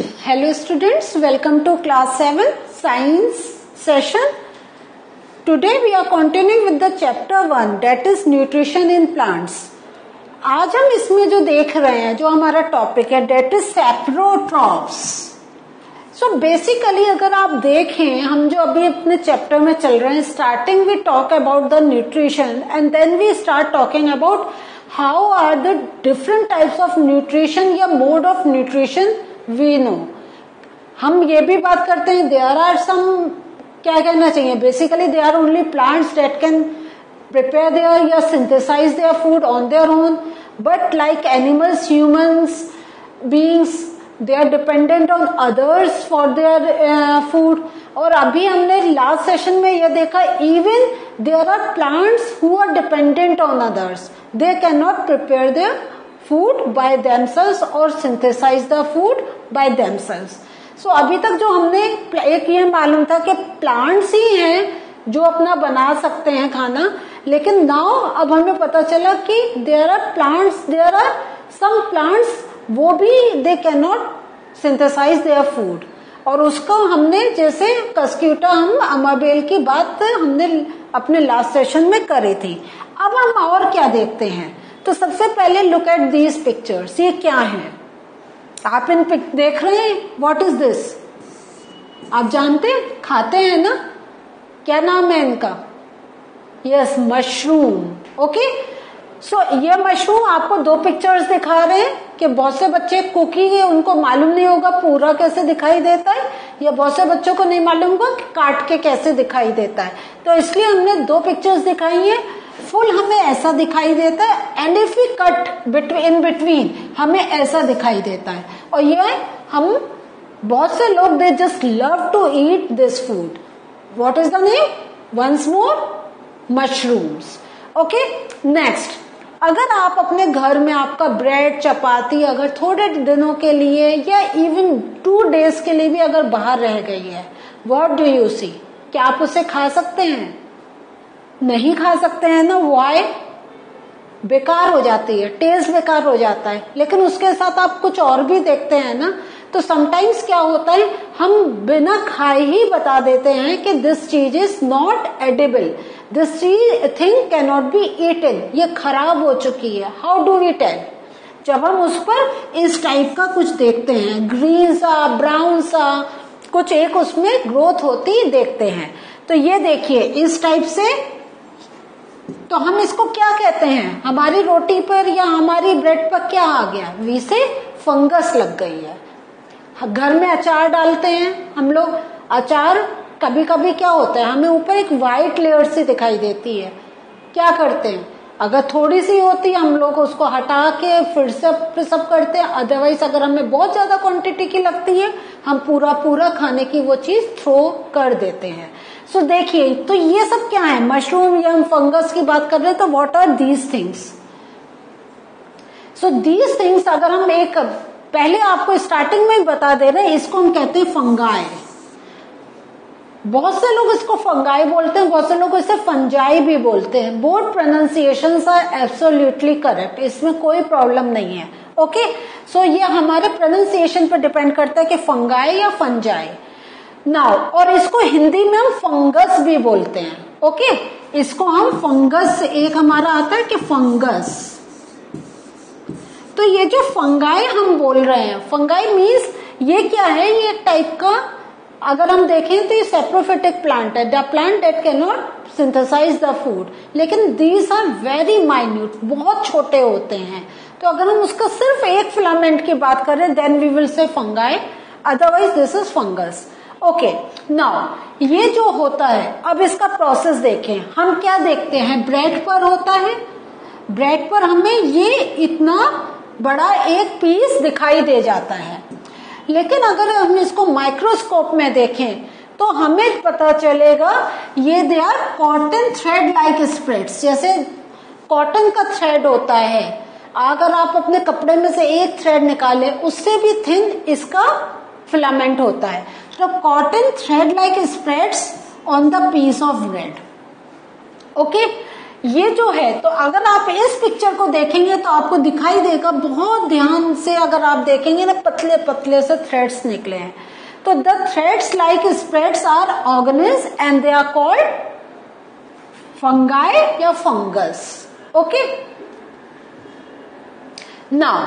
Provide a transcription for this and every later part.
Hello students, welcome to class 7 science session. Today we are continuing with the chapter 1 that is nutrition in plants. आज हम इसमें जो देख रहे हैं, जो हमारा टॉपिक है that is saprotrophs. So basically अगर आप देखें, हम जो अभी अपने चैप्टर में चल रहे हैं, starting we talk about the nutrition and then we start talking about how are the different types of nutrition या mode of nutrition we know. हम ये भी बात करते हैं there are some, क्या कहना चाहिए, basically they are only plants that can prepare their या synthesize their food on their own, but like animals, humans, beings, they are dependent on others for their food. और अभी हमने last session में ये देखा even there are plants who are dependent on others. They cannot prepare their food by themselves or synthesize the food by themselves. So अभी तक जो हमने एक ये मालूम था कि प्लांट्स ही हैं जो अपना बना सकते हैं खाना, लेकिन नाउ अब हमें पता चला कि there are some plants वो भी they cannot synthesize their food. और उसको हमने जैसे कस्क्यूटा, हम अमाबेल की बात हमने अपने लास्ट सेशन में करी थी. अब हम और क्या देखते हैं, तो सबसे पहले लुक एट दीज पिक्चर्स. ये क्या है, आप इन देख रहे हैं, व्हाट इज दिस, आप जानते हैं, खाते हैं ना, क्या नाम है इनका, यस मशरूम. ओके, सो ये मशरूम आपको दो पिक्चर्स दिखा रहे हैं कि बहुत से बच्चे कुकिंग है उनको मालूम नहीं होगा पूरा कैसे दिखाई देता है, या बहुत से बच्चों को नहीं मालूम होगा कि काट के कैसे दिखाई देता है. तो इसलिए हमने दो पिक्चर्स दिखाई है. फुल हमें ऐसा दिखाई देता है and if we cut in between हमें ऐसा दिखाई देता है. और ये हम बहुत से लोग they just love to eat this food. What is the name, once more, mushrooms. Okay, next, अगर आप अपने घर में आपका ब्रेड चपाती अगर थोड़े दिनों के लिए या इवन 2 days के लिए भी अगर बाहर रह गई है, व्हाट डू यू सी, क्या आप उसे खा सकते हैं? नहीं खा सकते हैं ना. व्हाई? बेकार हो जाती है, टेस्ट बेकार हो जाता है. लेकिन उसके साथ आप कुछ और भी देखते हैं ना, तो समटाइम्स क्या होता है, हम बिना खाए ही बता देते हैं कि दिस चीज is not edible, this thing can not be eaten, ये खराब हो चुकी है. How do we tell? जब हम उस पर इस टाइप का कुछ देखते हैं, ग्रीन सा, ब्राउन सा, कुछ एक उसमें ग्रोथ होती देखते हैं. तो ये देखिए इस टाइप से, तो हम इसको क्या कहते हैं, हमारी रोटी पर या हमारी ब्रेड पर क्या आ गया, वी से फंगस लग गई है. घर में अचार डालते हैं हम लोग, अचार कभी कभी क्या होता है, हमें ऊपर एक वाइट लेयर सी दिखाई देती है. क्या करते हैं, अगर थोड़ी सी होती है हम लोग उसको हटा के फिर से सब करते हैं. अदरवाइज अगर हमें बहुत ज्यादा क्वांटिटी की लगती है हम पूरा खाने की वो चीज थ्रो कर देते हैं. सो देखिए, तो ये सब क्या है, मशरूम या हम फंगस की बात कर रहे हैं. तो what are these things? So these things अगर हम एक पहले आपको स्टार्टिंग में ही बता दे रहे हैं, इसको हम कहते हैं फंगाई. बहुत से लोग इसको फंगाई बोलते हैं, बहुत से लोग इसे फंजाई भी बोलते हैं. Both pronunciations are absolutely correct, इसमें कोई प्रॉब्लम नहीं है. ओके, सो ये हमारे प्रोनाउंसिएशन पर डिपेंड करता है कि फंगाई या फंजाई. नाउ, और इसको हिंदी में हम फंगस भी बोलते हैं. ओके, इसको हम फंगस, एक हमारा आता है कि फंगस. तो ये जो फंगाई हम बोल रहे हैं, फंगाई मीन्स ये क्या है, ये एक टाइप का, अगर हम देखें तो ये सेप्रोफिटिक प्लांट है, the plant that can not synthesise the food. लेकिन दीज आर वेरी माइन्यूट, बहुत छोटे होते हैं. तो अगर हम उसका सिर्फ एक फिलामेंट की बात करें then we will say fungi, otherwise this is fungus. Okay, now ये जो होता है, अब इसका प्रोसेस देखें. हम क्या देखते हैं, ब्रेड पर होता है, ब्रेड पर हमें ये इतना बड़ा एक पीस दिखाई दे जाता है. लेकिन अगर हम इसको माइक्रोस्कोप में देखें तो हमें पता चलेगा ये they are cotton thread like spreads. जैसे कॉटन का थ्रेड होता है, अगर आप अपने कपड़े में से एक थ्रेड निकाले उससे भी थिन इसका फिलामेंट होता है. तो cotton thread like spreads on the piece of bread. Okay, ये जो है, तो अगर आप इस पिक्चर को देखेंगे तो आपको दिखाई देगा, बहुत ध्यान से अगर आप देखेंगे ना, पतले पतले से थ्रेड्स निकले हैं। तो the threads like spreads are organisms and they are called fungi या फंगस। ओके, नाउ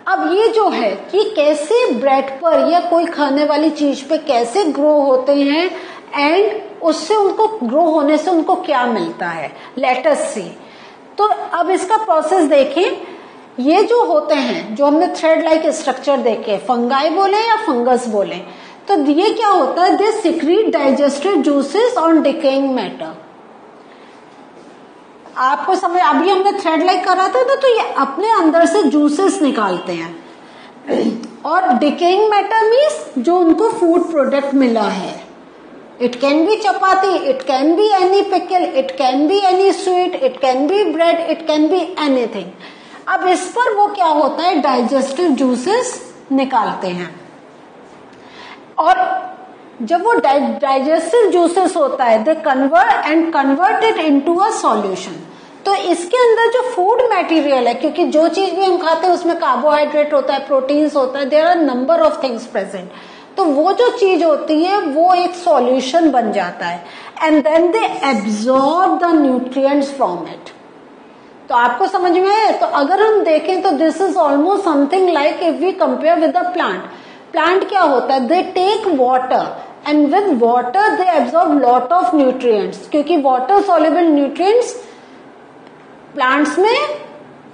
अब ये जो है कि कैसे ब्रेड पर या कोई खाने वाली चीज पे कैसे ग्रो होते हैं एंड उससे उनको ग्रो होने से उनको क्या मिलता है, लेट अस सी। तो अब इसका प्रोसेस देखें। ये जो होते हैं, जो हमने थ्रेड लाइक स्ट्रक्चर देखे, फंगाई बोले या फंगस बोले, तो ये क्या होता है, they secrete digested juices on decaying matter. आपको समझ, अभी हमने थ्रेड लाइक करा था तो ये अपने अंदर से जूसेस निकालते हैं, और डिकेइंग मैटर मीन्स जो उनको फूड प्रोडक्ट मिला है। It can be chapati, it can be any pickle, it can be any sweet, it can be bread, it can be anything. अब इस पर वो क्या होता है, डाइजेस्टिव जूसेस निकालते हैं, और जब वो डाइजेस्टिव जूसेस होता है, they convert it into a solution. तो इसके अंदर जो फूड मटेरियल है, क्योंकि जो चीज भी हम खाते हैं उसमें कार्बोहाइड्रेट होता है, प्रोटीन्स होता है, there are number of things present. तो वो जो चीज होती है वो एक सॉल्यूशन बन जाता है, and then they absorb the nutrients from it. तो आपको समझ में आया? तो अगर हम देखें तो this is almost something like if we compare with the plant. Plant क्या होता है, they take water and with water they absorb lot of nutrients, क्योंकि वाटर सॉल्युबल न्यूट्रिएंट्स प्लांट्स में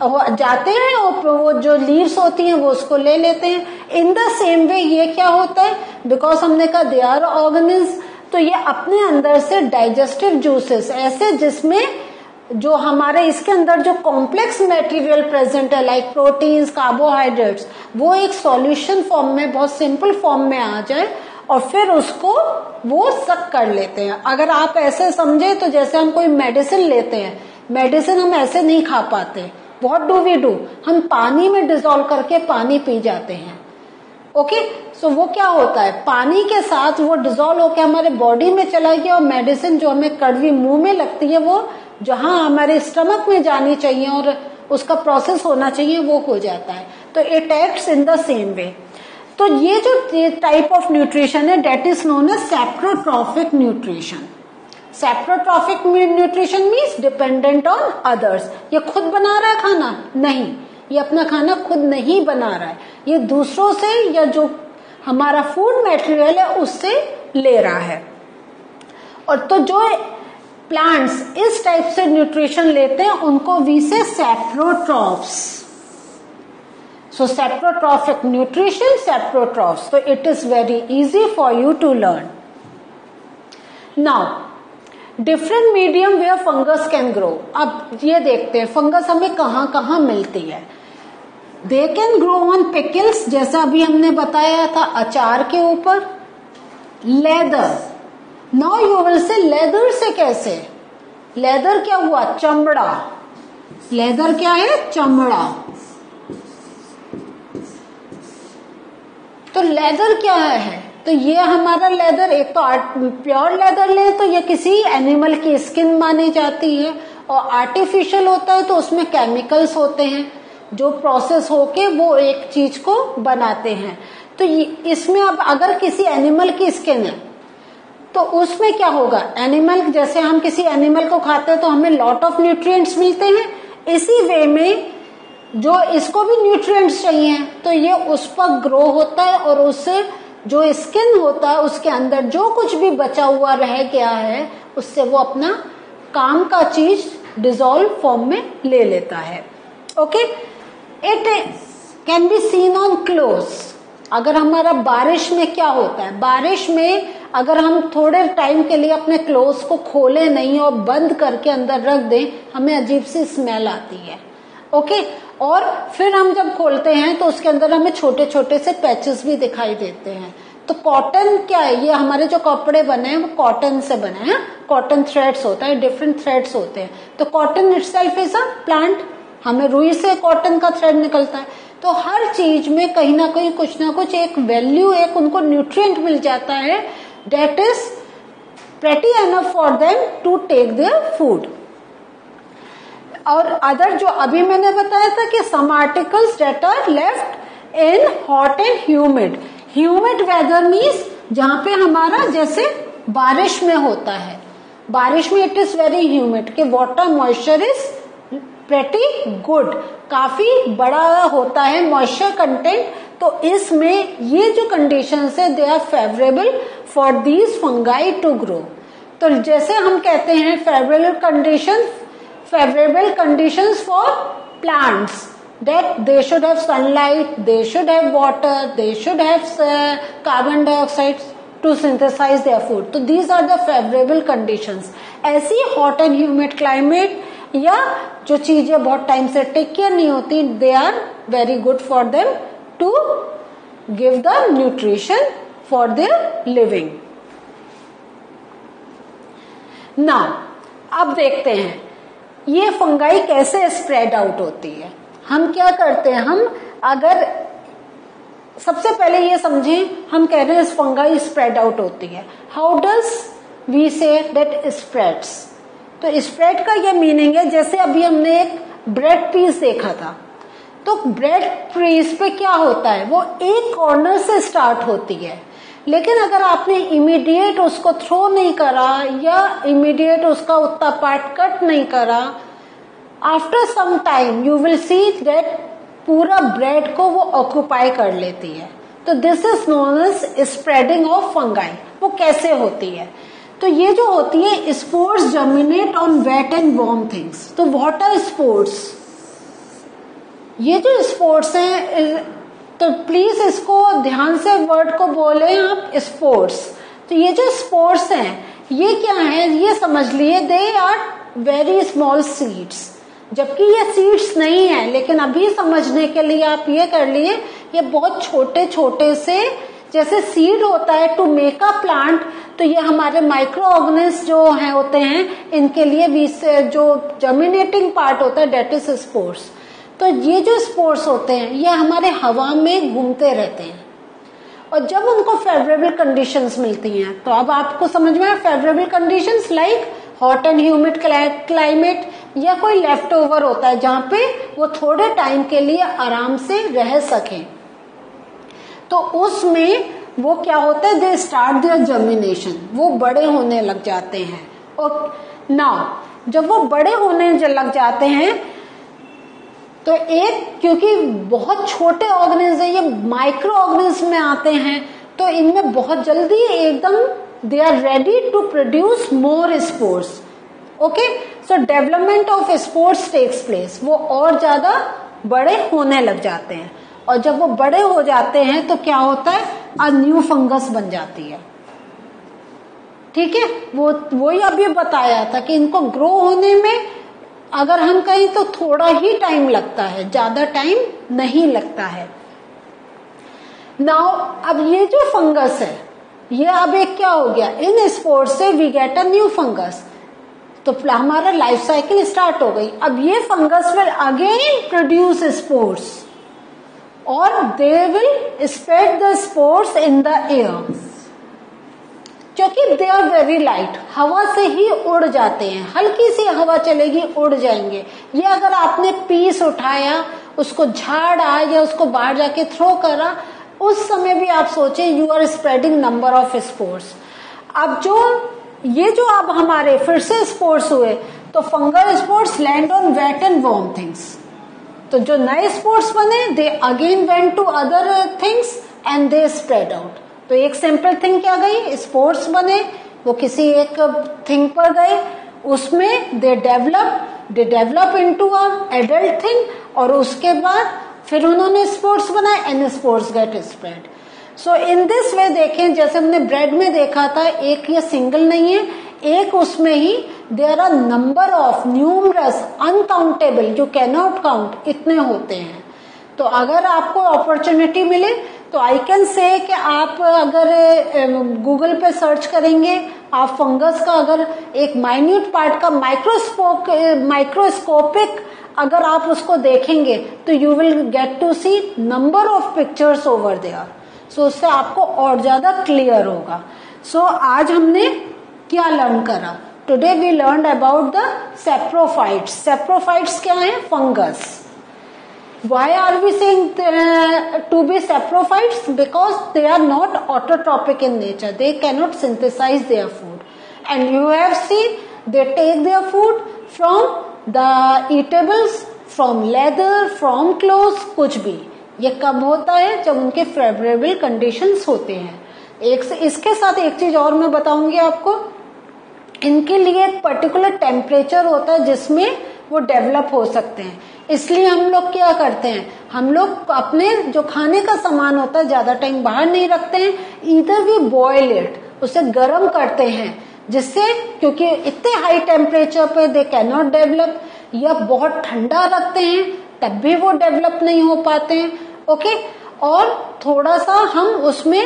जाते हैं और वो जो लीव्स होती हैं वो उसको ले लेते हैं। इन द सेम वे ये क्या होता है, बिकॉज हमने कहा दे आर ऑर्गेनिज, तो ये अपने अंदर से डाइजेस्टिव जूसेस ऐसे जिसमें जो हमारे इसके अंदर जो कॉम्प्लेक्स मटेरियल प्रेजेंट है लाइक प्रोटीन्स, कार्बोहाइड्रेट्स, वो एक सॉल्यूशन फॉर्म में, बहुत सिंपल फॉर्म में आ जाए और फिर उसको वो सक कर लेते हैं। अगर आप ऐसे समझे तो जैसे हम कोई मेडिसिन लेते हैं, मेडिसिन हम ऐसे नहीं खा पाते। व्हाट डू वी डू, हम पानी में डिसॉल्व करके पानी पी जाते हैं। ओके, सो वो क्या होता है, पानी के साथ वो डिसॉल्व होकर हमारे बॉडी में चला गया और मेडिसिन जो हमें कड़वी मुंह में लगती है वो जहां हमारे स्टमक में जानी चाहिए और उसका प्रोसेस होना चाहिए वो हो जाता है। तो it acts in the same way. तो ये जो टाइप ऑफ न्यूट्रिशन है that is known as saprotrophic nutrition. Saprotrophic nutrition means dependent on others. ये खुद बना रहा है खाना? नहीं, ये अपना खाना खुद नहीं बना रहा है, ये दूसरों से या जो हमारा फूड मटेरियल है उससे ले रहा है। और तो जो प्लांट्स इस टाइप से न्यूट्रिशन लेते हैं उनको वी से सैप्रोट्रॉफ्स। सो सैप्रोट्रॉफिक न्यूट्रिशन, सैप्रोट्रॉफ्स। तो it is very easy for you to learn. Now different medium where fungus can grow. अब ये देखते हैं फंगस हमें कहां कहां मिलती है। They can grow on pickles, जैसा अभी हमने बताया था अचार के ऊपर। Leather, now you will say leather से कैसे, लेदर क्या हुआ, चमड़ा। लेदर क्या है, चमड़ा। तो लेदर क्या है, तो ये हमारा लेदर, एक तो प्योर लेदर ले तो ये किसी एनिमल की स्किन मानी जाती है, और आर्टिफिशियल होता है तो उसमें केमिकल्स होते हैं जो प्रोसेस होके वो एक चीज को बनाते हैं। तो इसमें अब अगर किसी एनिमल की स्किन है तो उसमें क्या होगा, एनिमल, जैसे हम किसी एनिमल को खाते हैं तो हमें लॉट ऑफ न्यूट्रिएंट्स मिलते हैं, इसी वे में जो इसको भी न्यूट्रिएंट्स चाहिए, तो ये उस पर ग्रो होता है और उससे जो स्किन होता है उसके अंदर जो कुछ भी बचा हुआ रह गया है उससे वो अपना काम का चीज डिसॉल्व फॉर्म में ले लेता है। Okay, it can be seen on clothes. अगर हमारा बारिश में क्या होता है, बारिश में अगर हम थोड़े टाइम के लिए अपने क्लोथ्स को खोले नहीं और बंद करके अंदर रख दें, हमें अजीब सी स्मेल आती है। ओके, और फिर हम जब खोलते हैं तो उसके अंदर हमें छोटे छोटे से पैचेस भी दिखाई देते हैं। तो कॉटन क्या है, ये हमारे जो कपड़े बने हैं वो कॉटन से बने हैं, कॉटन थ्रेड्स होता है, डिफरेंट थ्रेड्स होते हैं। तो cotton itself is a plant, हमें रुई से कॉटन का थ्रेड निकलता है। तो हर चीज में कहीं ना कहीं कुछ ना कुछ एक वैल्यू, एक उनको न्यूट्रिएंट मिल जाता है that is pretty enough for them to take their food. और अदर जो अभी मैंने बताया था कि some articles that are left in hot and humid. Humid weather means जहां पे हमारा जैसे बारिश में होता है, बारिश में इट इज वेरी ह्यूमिड कि water moisture is pretty good, काफी बड़ा होता है मॉइस्चर कंटेंट. तो इसमें ये जो कंडीशंस है they are favourable for these fungi to grow. तो जैसे हम कहते हैं favorable conditions for plants, that they should have sunlight, they should have water, they should have carbon dioxide to synthesize their food. So these are the favorable conditions. ऐसी hot and humid climate या जो चीजें बहुत time से take care नहीं होती, they are very good for them to give the nutrition for their living. Now अब देखते हैं ये फंगाई कैसे स्प्रेड आउट होती है. हम क्या करते हैं, हम अगर सबसे पहले ये समझें, हम कह रहे हैं इस फंगाई स्प्रेड आउट होती है. How does we say that spreads. तो स्प्रेड का ये मीनिंग है, जैसे अभी हमने एक ब्रेड पीस देखा था, तो ब्रेड पीस पे क्या होता है, वो एक कॉर्नर से स्टार्ट होती है, लेकिन अगर आपने इमीडिएट उसको थ्रो नहीं करा या इमीडिएट उसका उतना पार्ट कट नहीं करा, after some time you will see that पूरा ब्रेड को वो ऑक्यूपाई कर लेती है. तो this is known as spreading of fungi. वो कैसे होती है, तो ये जो होती है spores germinate on wet and warm things. तो व्हाट आर स्पोर्स, ये जो स्पोर्स हैं, तो प्लीज इसको ध्यान से वर्ड को बोले आप, स्पोर्स. तो ये जो स्पोर्स हैं ये क्या है, ये समझ लिए they are very small seeds, जबकि ये सीड्स नहीं है, लेकिन अभी समझने के लिए आप ये कर लिए, ये बहुत छोटे छोटे से जैसे सीड होता है टू मेक अ प्लांट. तो ये हमारे माइक्रो ऑर्गेनिज्म जो है होते हैं, इनके लिए जो जर्मिनेटिंग पार्ट होता है दैट इज स्पोर्स. तो ये जो स्पोर्स होते हैं ये हमारे हवा में घूमते रहते हैं, और जब उनको फेवरेबल कंडीशंस मिलती हैं, तो अब आपको समझ में आया favourable conditions like hot and humid climate, या कोई लेफ्ट ओवर होता है जहां पे वो थोड़े टाइम के लिए आराम से रह सकें, तो उसमें वो क्या होता है, दे स्टार्ट देयर जर्मिनेशन, वो बड़े होने लग जाते हैं. और नाउ जब वो बड़े होने लग जाते हैं, तो एक क्योंकि बहुत छोटे ऑर्गेनिज्म है, ये माइक्रो ऑर्गेनिज्म में आते हैं, तो इनमें बहुत जल्दी एकदम they are ready to produce more spores. Okay, so development of spores takes place, वो और ज्यादा बड़े होने लग जाते हैं, और जब वो बड़े हो जाते हैं तो क्या होता है, अ न्यू फंगस बन जाती है. ठीक है, वही अभी बताया था कि इनको ग्रो होने में अगर हम कहें तो थोड़ा ही टाइम लगता है, ज्यादा टाइम नहीं लगता है. नाउ अब ये जो फंगस है ये अब एक क्या हो गया, इन स्पोर्स से we get a new fungus, तो हमारा लाइफ साइकिल स्टार्ट हो गई. अब ये fungus will again produce spores और they will spread the spores in the air, क्योंकि दे आर वेरी लाइट, हवा से ही उड़ जाते हैं, हल्की सी हवा चलेगी उड़ जाएंगे. ये अगर आपने पीस उठाया, उसको झाड़ा या उसको बाहर जाके थ्रो करा, उस समय भी आप सोचे you are spreading number of spores. अब ये जो अब हमारे फिर से स्पोर्स हुए, तो fungal spores land on wet and warm things. तो जो नए स्पोर्स बने they again went to other things and they spread out. तो एक सिंपल थिंग क्या गई, स्पोर्स बने, वो किसी एक थिंग पर गए, उसमें they develop into a adult thing, और उसके बाद फिर उन्होंने स्पोर्स बनाए and spores get spread. So in this way देखें, जैसे हमने ब्रेड में देखा था, एक ये सिंगल नहीं है, एक उसमें ही there are number of numerous uncountable, you can not count, इतने होते हैं. तो अगर आपको अपॉर्चुनिटी मिले तो आई कैन से कि आप अगर गूगल पे सर्च करेंगे, आप फंगस का अगर एक माइन्यूट पार्ट का माइक्रोस्कोपिक अगर आप उसको देखेंगे तो you will get to see number of pictures over there. So उससे आपको और ज्यादा क्लियर होगा. सो आज हमने क्या लर्न करा, today we learn about the saprophytes. Saprophytes क्या है? Fungus. Why are we saying to be saprophytes? Because they are not autotrophic in nature. They cannot synthesize their food. And you have seen they take their food from the eatables, from leather, from clothes, कुछ भी. ये कब होता है? जब उनके favourable conditions होते हैं. इसके साथ एक चीज और मैं बताऊंगी आपको. इनके लिए एक पर्टिकुलर टेम्परेचर होता है जिसमें वो डेवलप हो सकते हैं. इसलिए हम लोग क्या करते हैं, हम लोग अपने जो खाने का सामान होता है ज्यादा टाइम बाहर नहीं रखते हैं. ईदर वी बॉयल इट, उसे गर्म करते हैं, जिससे क्योंकि इतने हाई टेम्परेचर पे दे कैन नॉट डेवलप, या बहुत ठंडा रखते हैं तब भी वो डेवलप नहीं हो पाते हैं. ओके. और थोड़ा सा हम उसमें,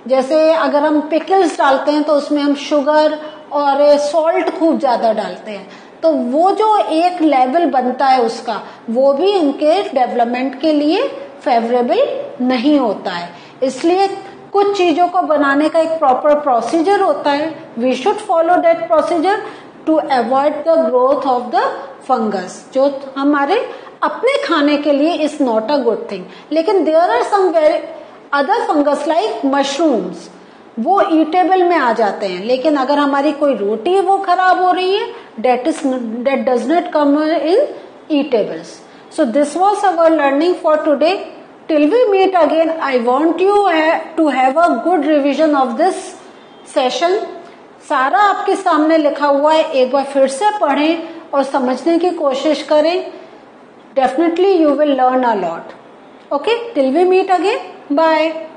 जैसे अगर हम पिकल्स डालते हैं तो उसमें हम शुगर और सॉल्ट खूब ज्यादा डालते हैं, तो वो जो एक लेवल बनता है उसका, वो भी उनके डेवलपमेंट के लिए फेवरेबल नहीं होता है. इसलिए कुछ चीजों को बनाने का एक प्रॉपर प्रोसीजर होता है. We should follow that procedure to avoid the growth of the fungus, जो हमारे अपने खाने के लिए is not a good thing. लेकिन there are some very other fungus like mushrooms, वो ईटेबल में आ जाते हैं. लेकिन अगर हमारी कोई रोटी वो खराब हो रही है, that does not come in eatables. So this was our learning for today. Till we meet again, I want you to have a good revision of this session. सारा आपके सामने लिखा हुआ है, एक बार फिर से पढ़ें और समझने की कोशिश करें. Definitely you will learn a lot. Okay, till we meet again, bye.